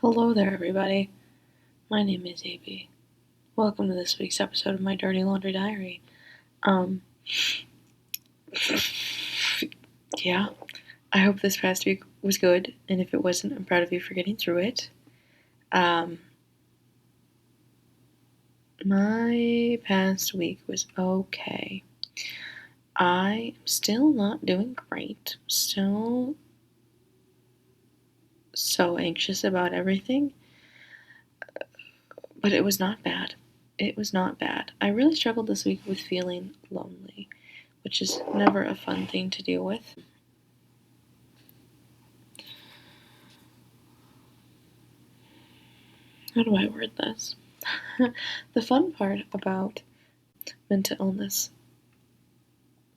Hello there, everybody. My name is AB. Welcome to this week's episode of my Dirty Laundry Diary. Yeah, I hope this past week was good, and if it wasn't, I'm proud of you for getting through it. My past week was okay. I'm still not doing great. Still so anxious about everything, but it was not bad. It was not bad. I really struggled this week with feeling lonely, which is never a fun thing to deal with. How do I word this? The fun part about mental illness,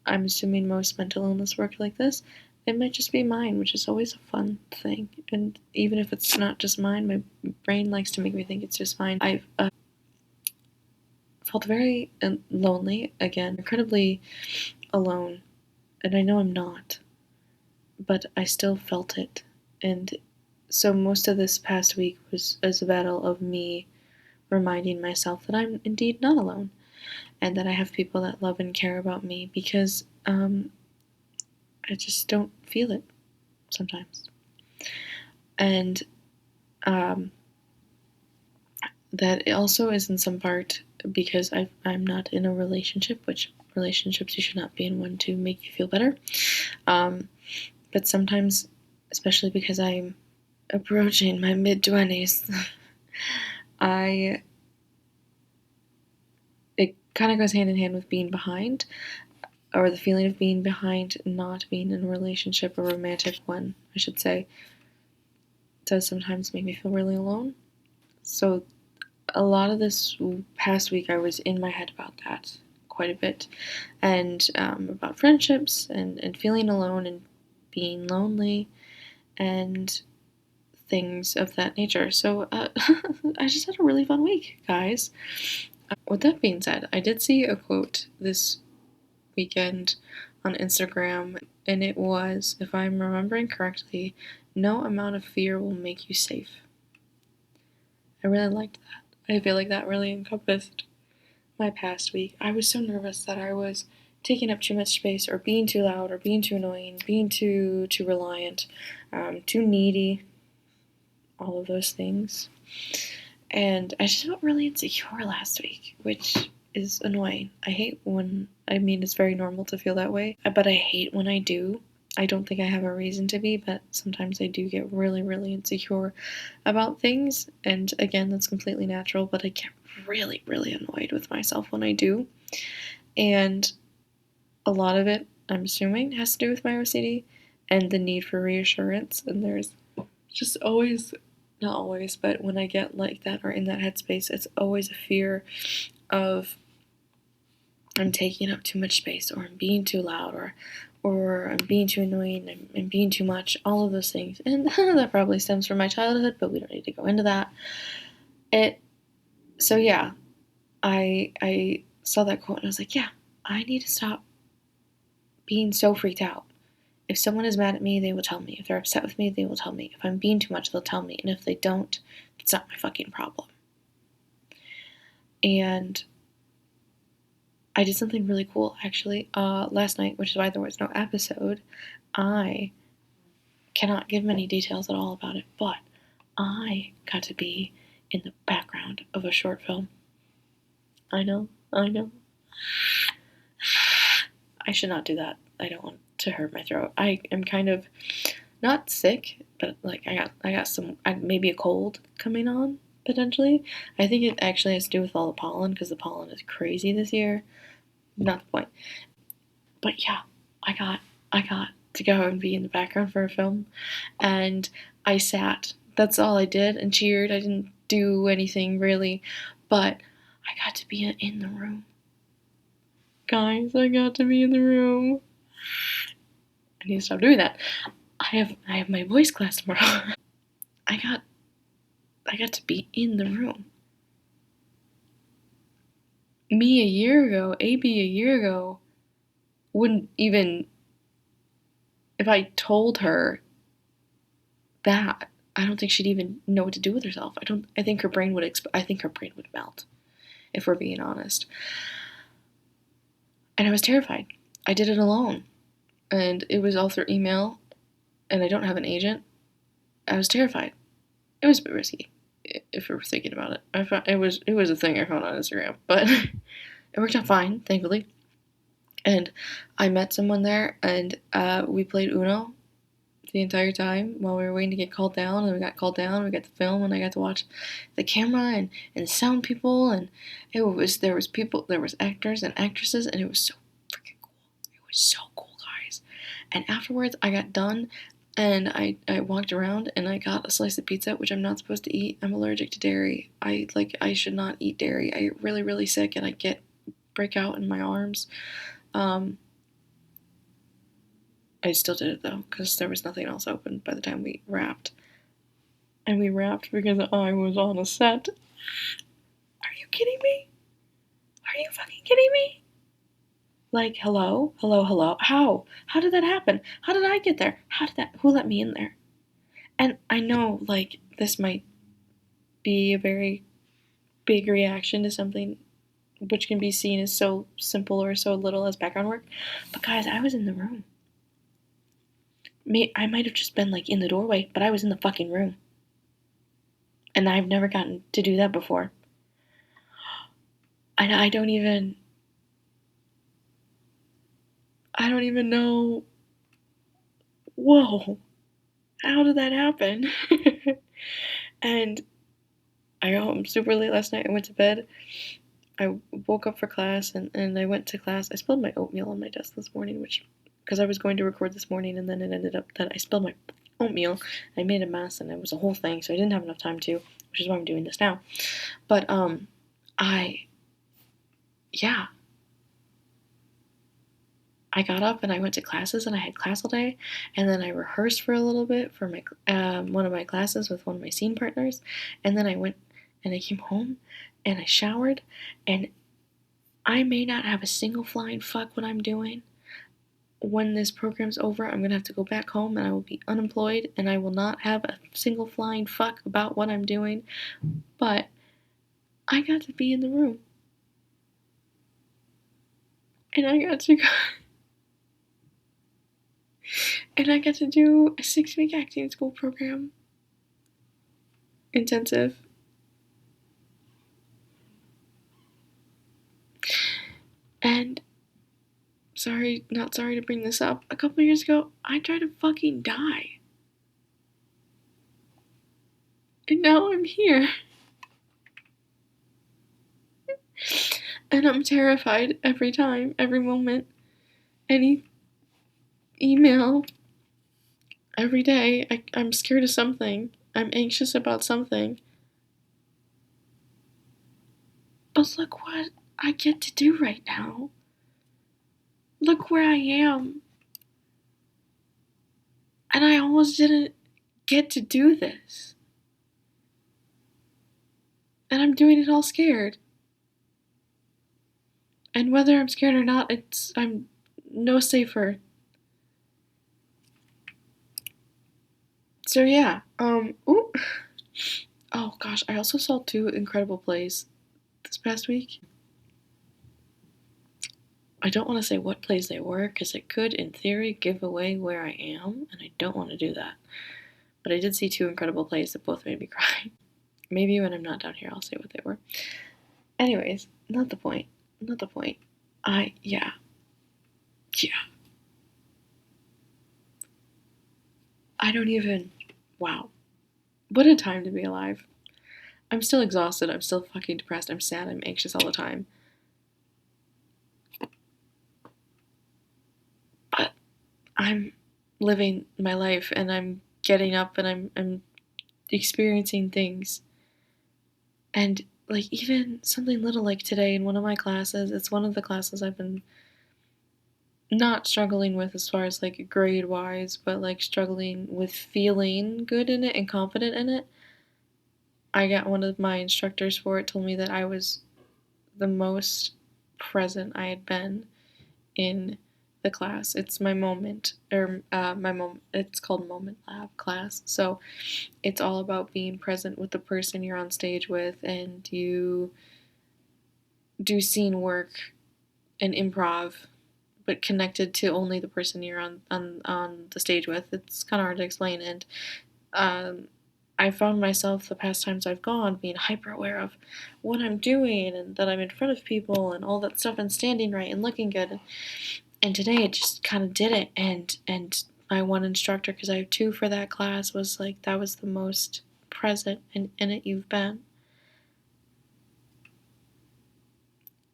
I'm assuming most mental illness work like this, it might just be mine, which is always a fun thing. And even if it's not just mine, my brain likes to make me think it's just mine. I've felt very lonely, again, incredibly alone. And I know I'm not, but I still felt it. And so most of this past week was a battle of me reminding myself that I'm indeed not alone, and that I have people that love and care about me, because I just don't feel it sometimes. And that also is in some part because I'm not in a relationship, which relationships you should not be in one to make you feel better. But sometimes, especially because I'm approaching my mid-20s, it kind of goes hand in hand with being behind, or the feeling of being behind, not being in a relationship, a romantic one, I should say, does sometimes make me feel really alone. So a lot of this past week I was in my head about that quite a bit, and about friendships and feeling alone and being lonely and things of that nature. So I just had a really fun week, guys. With that being said, I did see a quote this weekend on Instagram, and it was, if I'm remembering correctly, no amount of fear will make you safe. I really liked that. I feel like that really encompassed my past week. I was so nervous that I was taking up too much space, or being too loud, or being too annoying, being too reliant, too needy, all of those things. And I just felt really insecure last week, which is annoying. I hate when, I mean, it's very normal to feel that way, but I hate when I do. I don't think I have a reason to be, but sometimes I do get really, really insecure about things. And again, that's completely natural, but I get really, really annoyed with myself when I do. And a lot of it, I'm assuming, has to do with my OCD and the need for reassurance. And there's just always, not always, but when I get like that or in that headspace, it's always a fear of I'm taking up too much space, or I'm being too loud, or I'm being too annoying, and being too much, all of those things. And that probably stems from my childhood, but we don't need to go into that. So yeah, I saw that quote and I was like, yeah, I need to stop being so freaked out. If someone is mad at me, they will tell me. If they're upset with me, they will tell me. If I'm being too much, they'll tell me. And if they don't, it's not my fucking problem. And I did something really cool, actually, last night, which is why there was no episode. I cannot give many details at all about it, but I got to be in the background of a short film. I know. I should not do that. I don't want to hurt my throat. I am kind of not sick, but like I got some, maybe a cold coming on potentially. I think it actually has to do with all the pollen, because the pollen is crazy this year. Not the point. But yeah, I got to go and be in the background for a film, and I sat. That's all I did, and cheered. I didn't do anything really, but I got to be in the room. Guys, I got to be in the room. I need to stop doing that. I have my voice class tomorrow. I got to be in the room. Me a year ago, AB a year ago, wouldn't even, if I told her that, I don't think she'd even know what to do with herself. I think her brain would melt, if we're being honest. And I was terrified. I did it alone. And it was all through email, and I don't have an agent. I was terrified. It was a bit risky, if we were thinking about it. It was a thing I found on Instagram, but it worked out fine, thankfully. And I met someone there, and we played Uno the entire time while we were waiting to get called down. And we got called down, we got to film, and I got to watch the camera and sound people, and there was actors and actresses, and it was so freaking cool. It was so cool, guys. And afterwards, I got done, and I walked around, and I got a slice of pizza, which I'm not supposed to eat. I'm allergic to dairy. I should not eat dairy. I get really, really sick, and I get breakout in my arms. I still did it though, because there was nothing else open by the time we wrapped. And we wrapped because I was on a set. Are you kidding me? Are you fucking kidding me? Like, hello? Hello, hello? How? How did that happen? How did I get there? Who let me in there? And I know, like, this might be a very big reaction to something which can be seen as so simple or so little as background work. But guys, I was in the room. I might have just been, like, in the doorway, but I was in the fucking room. And I've never gotten to do that before. And I don't even know. Whoa, how did that happen? And I got home super late last night. I went to bed. I woke up for class, and I went to class. I spilled my oatmeal on my desk this morning, which, because I was going to record this morning, and then it ended up that I spilled my oatmeal. I made a mess, and it was a whole thing, so I didn't have enough time to, which is why I'm doing this now. But, yeah. I got up and I went to classes, and I had class all day, and then I rehearsed for a little bit for my one of my classes with one of my scene partners, and then I went and I came home and I showered, and I may not have a single flying fuck what I'm doing. When this program's over, I'm gonna have to go back home, and I will be unemployed, and I will not have a single flying fuck about what I'm doing, but I got to be in the room, and I got to go. And I got to do a 6-week acting school program. Intensive. And not sorry to bring this up, a couple years ago, I tried to fucking die. And now I'm here. And I'm terrified every time, every moment, any email, every day. I'm scared of something. I'm anxious about something. But look what I get to do right now. Look where I am. And I almost didn't get to do this. And I'm doing it all scared. And whether I'm scared or not, I'm no safer. So yeah, ooh. Oh gosh, I also saw 2 incredible plays this past week. I don't want to say what plays they were, because it could, in theory, give away where I am, and I don't want to do that. But I did see 2 incredible plays that both made me cry. Maybe when I'm not down here, I'll say what they were. Anyways, not the point. Not the point. Yeah. I don't even. Wow. What a time to be alive. I'm still exhausted. I'm still fucking depressed. I'm sad. I'm anxious all the time. But I'm living my life, and I'm getting up, and I'm experiencing things. And like, even something little like today in one of my classes, it's one of the classes I've been not struggling with as far as like grade wise, but like struggling with feeling good in it and confident in it. I got one of my instructors for it told me that I was the most present I had been in the class. It's my moment, or it's called Moment Lab class. So it's all about being present with the person you're on stage with, and you do scene work and improv, but connected to only the person you're on the stage with. It's kind of hard to explain, and I found myself the past times I've gone being hyper aware of what I'm doing and that I'm in front of people and all that stuff and standing right and looking good. And today it just kind of did it. And my one instructor, because I have two for that class, was like, that was the most present in it you've been.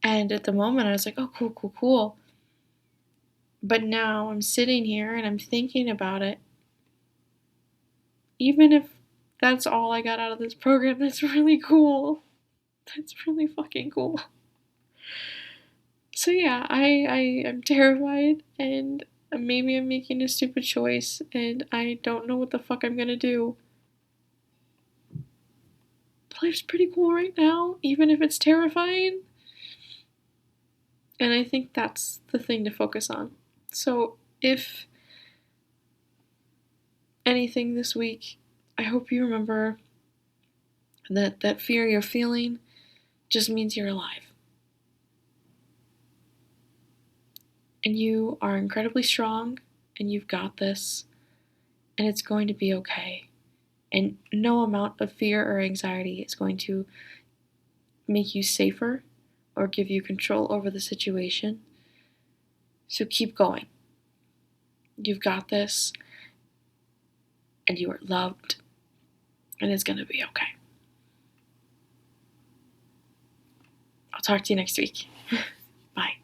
And at the moment I was like, oh, cool, cool, cool. But now I'm sitting here and I'm thinking about it. Even if that's all I got out of this program, that's really cool. That's really fucking cool. So yeah, I am terrified, and maybe I'm making a stupid choice, and I don't know what the fuck I'm gonna do. Life's pretty cool right now, even if it's terrifying. And I think that's the thing to focus on. So if anything this week, I hope you remember that that fear you're feeling just means you're alive. And you are incredibly strong, and you've got this, and it's going to be okay. And no amount of fear or anxiety is going to make you safer or give you control over the situation. So keep going. You've got this, and you are loved, and it's going to be okay. I'll talk to you next week. Bye.